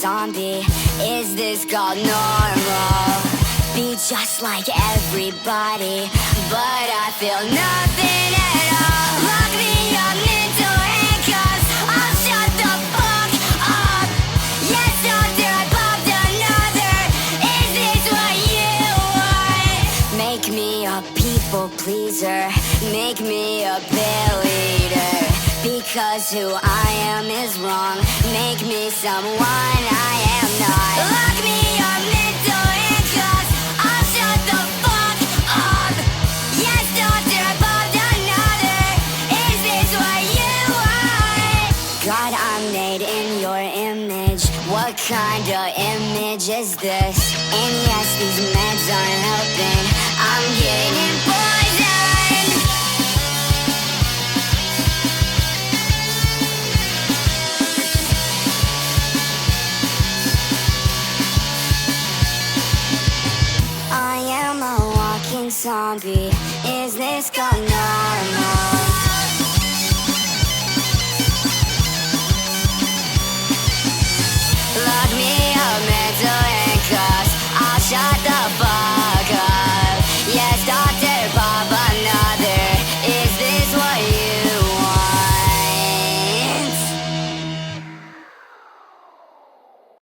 zombie. Is this called normal? Be just like everybody, but I feel nothing at all. Lock me up, mental handcuffs. I'll shut the fuck up. Yes, doctor, I popped another. Is this what you want? Make me a people pleaser. Make me a pill eater. Because who I am is wrong. Make me someone I am not. Lock me up, mental handcuffs. I'll shut the fuck up. Yes, doctor, I popped another. Is this what you want? God, I'm made in your image. What kind of image is this? And yes, these meds aren't helping. I'm getting poisoned. I am a walking zombie. Is this called